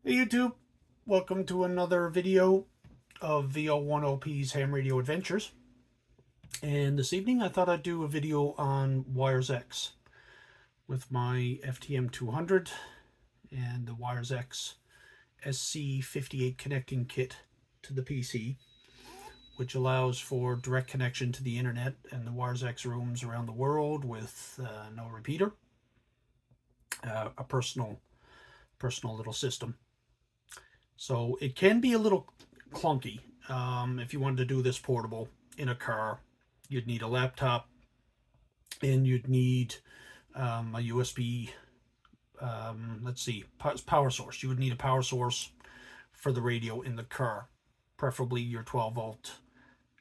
Hey YouTube, welcome to another video of VO1OP's Ham Radio Adventures. And this evening I thought I'd do a video on WiresX with my FTM200 and the WiresX SC58 connecting kit to the PC, which allows for direct connection to the internet and the WiresX rooms around the world with no repeater. A personal little system. So it can be a little clunky. If you wanted to do this portable in a car, you'd need a laptop and you'd need a USB, power source. You would need a power source for the radio in the car, preferably your 12-volt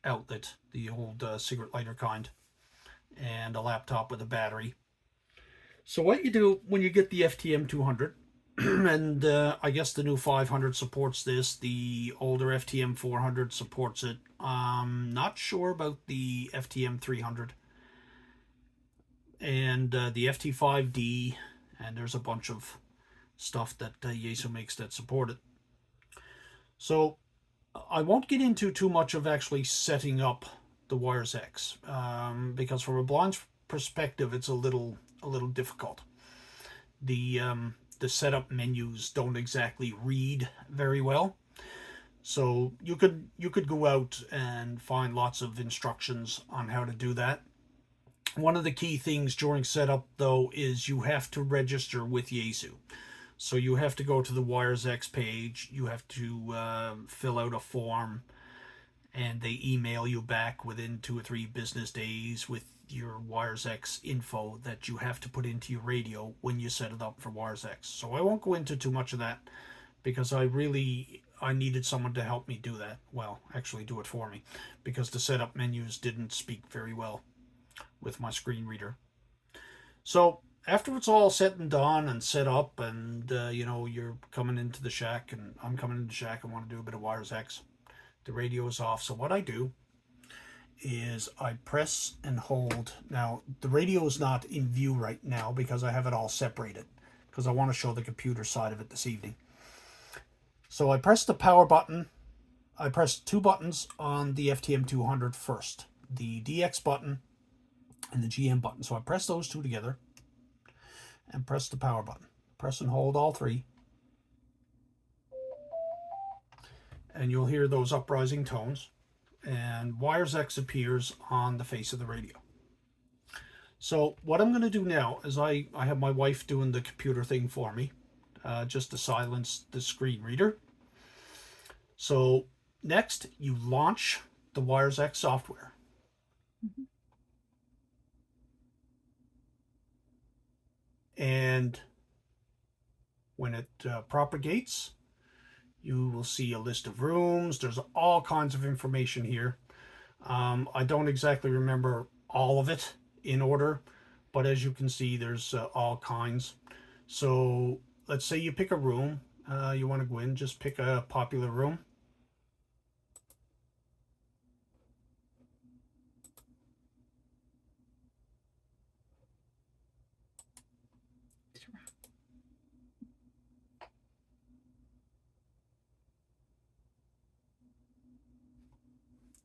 outlet, the old cigarette lighter kind, and a laptop with a battery. So what you do when you get the FTM 200, and I guess the new 500 supports this. The older FTM 400 supports it. Not sure about the FTM 300 and the FT5D, and there's a bunch of stuff that Yaesu makes that support it. So I won't get into too much of actually setting up the WiresX because from a blind perspective, it's a little difficult. The setup menus don't exactly read very well. So you could go out and find lots of instructions on how to do that. One of the key things during setup, though, is you have to register with Yaesu. So you have to go to the WiresX page. You have to fill out a form, and they email you back within 2 or 3 business days with your WiresX info that you have to put into your radio when you set it up for WiresX. So I won't go into too much of that because I needed someone to help me do that. Well, actually do it for me, because the setup menus didn't speak very well with my screen reader. So after it's all set and done and set up, and you're coming into the shack and I'm coming into the shack and want to do a bit of WiresX, the radio is off. So what I do is I press and hold. Now the radio is not in view right now because I have it all separated, because I want to show the computer side of it this evening. So I press the power button. I press 2 buttons on the FTM200 first, the DX button and the GM button. So I press those 2 together and press the power button. Press and hold all 3. And you'll hear those uprising tones, and WiresX appears on the face of the radio. So what I'm going to do now is I have my wife doing the computer thing for me, just to silence the screen reader. So next, you launch the WiresX software. Mm-hmm. And when it propagates, you will see a list of rooms. There's all kinds of information here. I don't exactly remember all of it in order, but as you can see, there's all kinds. So let's say you pick a room. You want to go in, just pick a popular room.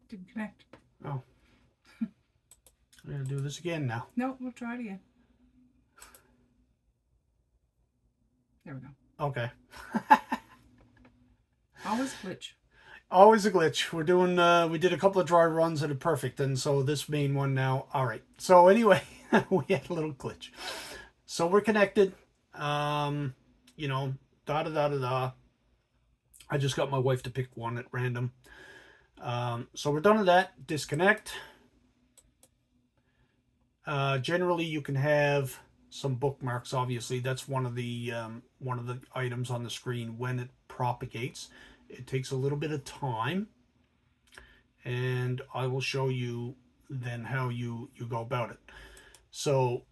Didn't connect. Oh. I'm going to do this again now. No, we'll try it again. There we go. Okay. Always a glitch. Always a glitch. We're doing, we did a couple of dry runs and it's perfect, and so this main one now. All right. So anyway, we had a little glitch. So we're connected. Da-da-da-da-da. I just got my wife to pick one at random. So we're done with that. Disconnect. Generally, you can have some bookmarks. Obviously, that's one of the items on the screen when it propagates. It takes a little bit of time, and I will show you then how you go about it. So,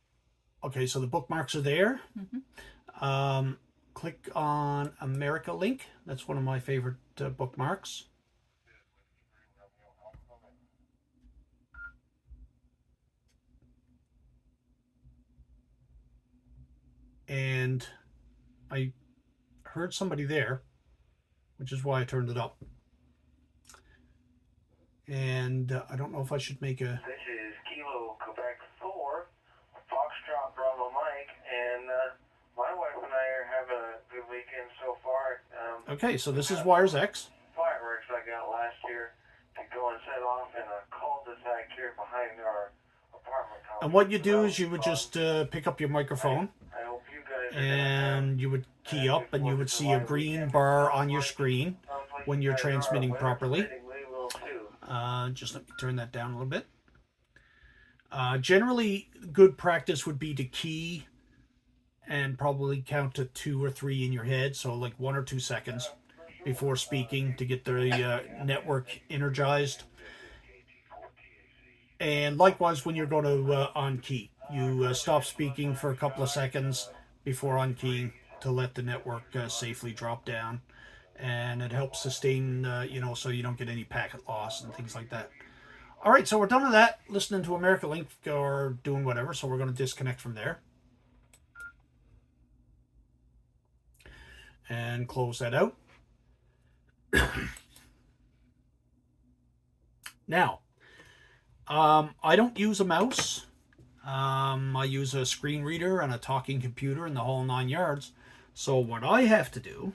okay, so the bookmarks are there. Mm-hmm. Click on America link. That's one of my favorite bookmarks. And I heard somebody there, which is why I turned it up. And I don't know if I should make a... This is Kilo Quebec 4, Foxtrot Bravo Mike, and my wife and I are having a good weekend so far. Okay, so this is Wires X. Fireworks I got last year to go and set off in a cul-de-sac here behind our apartment complex. And what you do is you would just pick up your microphone, I hope you guys are and you would key up, and you would see a green bar on your screen when you're transmitting properly. Just let me turn that down a little bit. Generally, good practice would be to key and probably count to 2 or 3 in your head, so like 1 or 2 seconds before speaking to get the network energized. And likewise, when you're going to on-key, you stop speaking for a couple of seconds before on-keying to let the network safely drop down. And it helps sustain, so you don't get any packet loss and things like that. All right, so we're done with that, listening to America Link or doing whatever, so we're going to disconnect from there. And close that out. Now, I don't use a mouse. I use a screen reader and a talking computer and the whole 9 yards. So what I have to do,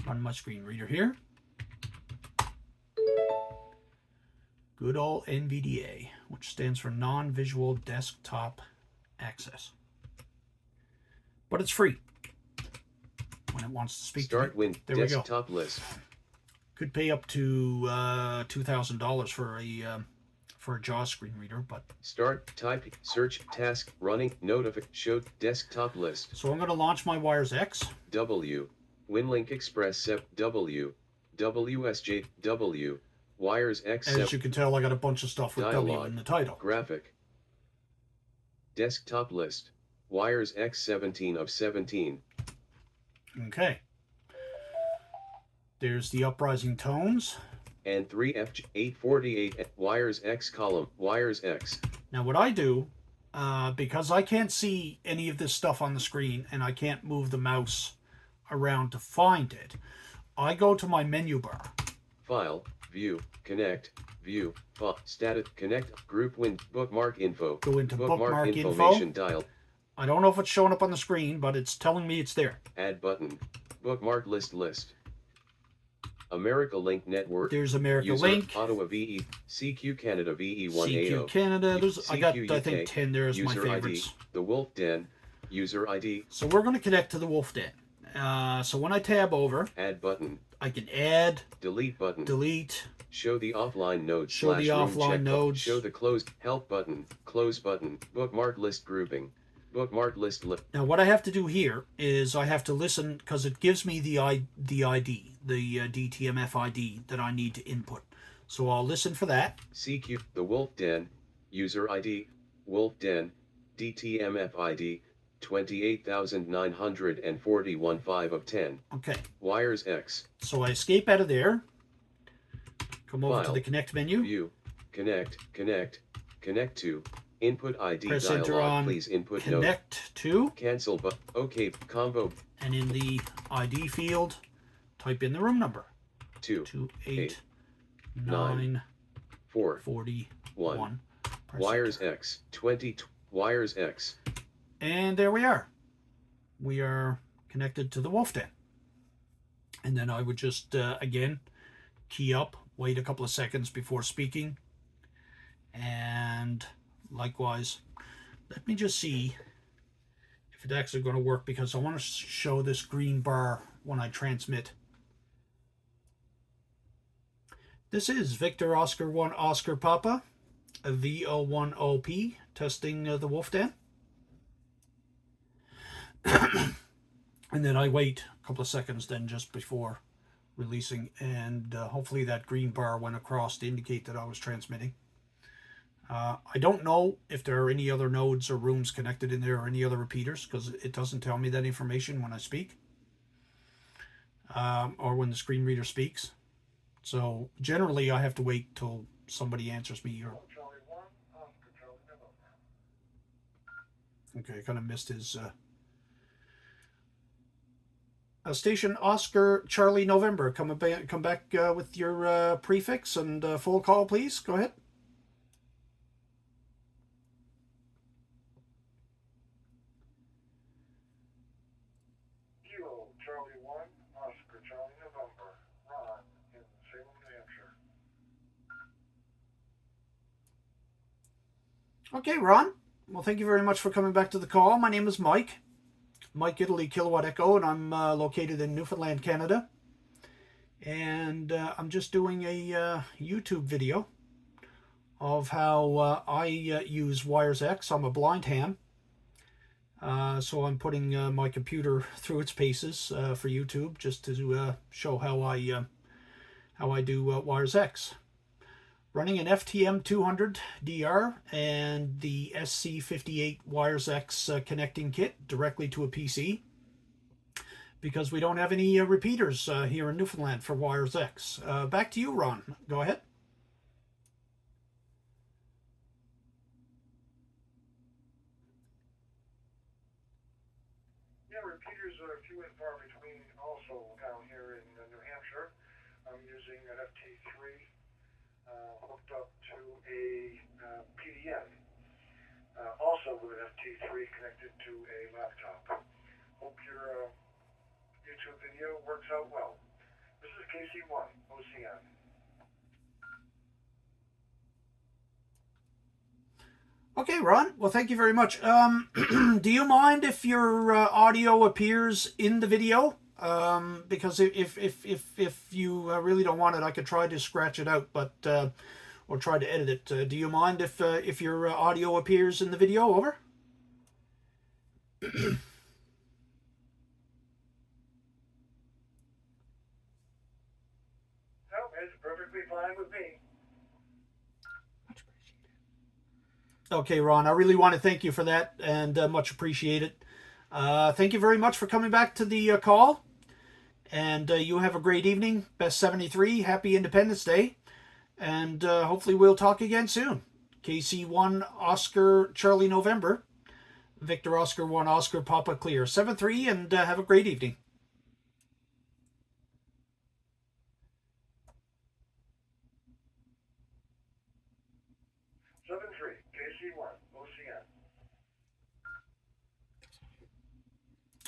on my screen reader here, good old NVDA, which stands for Non-Visual Desktop Access. But it's free when it wants to speak Start to me. Win There we go. desktop list. Could pay up to $2,000 for a JAWS screen reader, but Start type search task running notify show desktop list. so I'm going to launch my Wires X. W WinLink Express SEP W WSJ W Wires X As you can tell, I got a bunch of stuff with W Dialog. in the title. graphic desktop list Wires X 17 of 17. Okay. There's the uprising tones. And 3F 848 Wires X column Wires X. Now what I do, because I can't see any of this stuff on the screen and I can't move the mouse around to find it, I go to my menu bar. File, view, connect, view, status, connect, group win, bookmark info. Go into bookmark info. information dial. I don't know if it's showing up on the screen, but it's telling me it's there. Add button. Bookmark list. America Link Network. There's America User, Link. Ottawa VE. CQ Canada VE1AO. CQ Canada. I got, I UK, think, 10 there as my user favorites. ID. The Wolf Den. User ID. So we're going to connect to the Wolf Den. So when I tab over, Add button. I can add, Delete button. delete, Show the offline nodes. Show the /room offline check. nodes. Show the closed help button. Close button. Bookmark list grouping. Bookmark list. Now what I have to do here is I have to listen, because it gives me the ID, the DTMF ID that I need to input. So I'll listen for that. CQ. The Wolf Den. User ID. Wolf Den. DTMF ID. 28,941 5 of 10. Okay. Wires X. So I escape out of there. Come over to File. the connect menu. View. Connect to input ID Press enter dialog. on Please input note. connect to, Cancel but OK combo and in the ID field, type in the room number. 2 28941. 4 1 Press Wires enter. X 20 Wires X. And there we are. We are connected to the Wolf Den. And then I would just, again, key up, wait a couple of seconds before speaking. And likewise, let me just see if it's actually going to work, because I want to show this green bar when I transmit. This is Victor Oscar 1 Oscar Papa, a VO10P, testing the Wolf Den. And then I wait a couple of seconds then just before releasing, and hopefully that green bar went across to indicate that I was transmitting. I don't know if there are any other nodes or rooms connected in there or any other repeaters, because it doesn't tell me that information when I speak or when the screen reader speaks. So generally I have to wait till somebody answers me. Or okay, I kind of missed his Station Oscar Charlie November. Come back with your prefix and full call, please. Go ahead. Kilo Charlie 1, Oscar Charlie November, Ron in Salem, New Hampshire. Okay, Ron. Well, thank you very much for coming back to the call. My name is Mike. Mike Italy Kilowatt Echo, and I'm located in Newfoundland, Canada. And I'm just doing a YouTube video of how I use Wires X. I'm a blind ham. So I'm putting my computer through its paces for YouTube, just to show how I do Wires X. Running an FTM200 DR and the SC58 Wires X connecting kit directly to a PC, because we don't have any repeaters here in Newfoundland for Wires X. Back to you, Ron. Go ahead. Yeah, repeaters are few and far between also down here in New Hampshire. I'm using an FT3 hooked up to a PDN, also with an FT3 connected to a laptop. Hope your YouTube video works out well. This is KC1, OCN. Okay, Ron. Well, thank you very much. Do you mind if your audio appears in the video? Because if you really don't want it, I could try to scratch it out, but or try to edit it. Do you mind if your audio appears in the video? Over. No, it's perfectly fine with me. Much appreciated. Okay, Ron. I really want to thank you for that, and much appreciated. Thank you very much for coming back to the call. And you have a great evening. Best 73. Happy Independence Day. And hopefully we'll talk again soon. KC1 Oscar Charlie November. Victor Oscar 1 Oscar Papa Clear. 7-3, and have a great evening. KC1, OCN.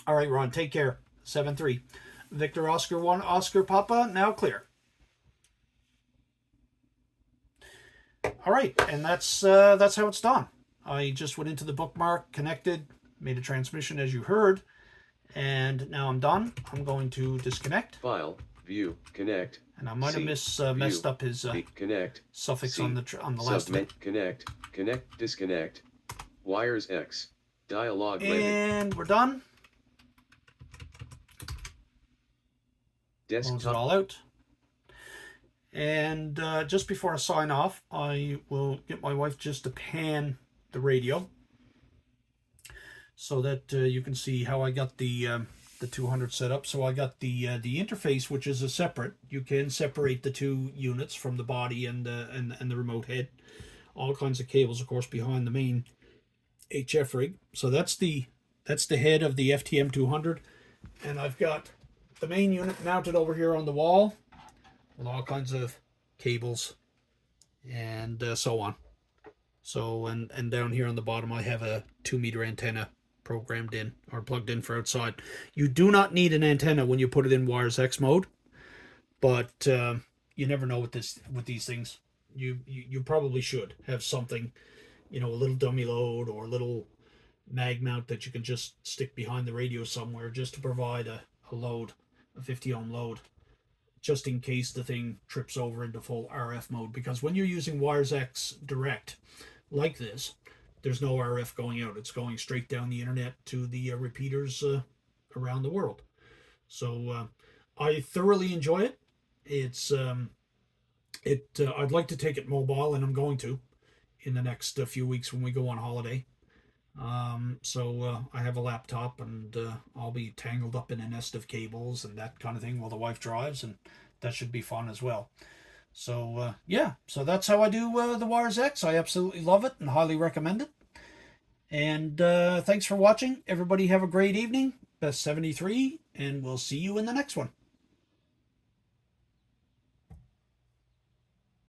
All right, Ron. Take care. 7-3. Victor Oscar 1 Oscar Papa, now clear. All right, and that's how it's done. I just went into the bookmark, connected, made a transmission as you heard, and now I'm done. I'm going to disconnect. File, view, connect. And I might have messed up his connect suffix C, on the last one. Connect, disconnect. Wires X. Dialog And we're done. Close it Desktop. all out. And just before I sign off, I will get my wife just to pan the radio so that you can see how I got the 200 set up. So I got the interface, which is a separate. You can separate the two units from the body and the remote head. All kinds of cables, of course, behind the main HF rig. So that's the head of the FTM 200, and I've got the main unit mounted over here on the wall with all kinds of cables and so on. So and down here on the bottom I have a 2-meter antenna programmed in or plugged in for outside. You do not need an antenna when you put it in Wires X mode, but you never know with these things. You probably should have something, a little dummy load or a little mag mount that you can just stick behind the radio somewhere just to provide a load, a 50 ohm load, just in case the thing trips over into full RF mode. Because when you're using Wires X direct like this, there's no RF going out. It's going straight down the internet to the repeaters around the world. So I thoroughly enjoy it. It's I'd like to take it mobile, and I'm going to in the next few weeks when we go on holiday. So I have a laptop, and I'll be tangled up in a nest of cables and that kind of thing while the wife drives, and that should be fun as well. So yeah, so that's how I do the Wires X. I absolutely love it and highly recommend it. And thanks for watching. Everybody have a great evening. Best 73, and we'll see you in the next one.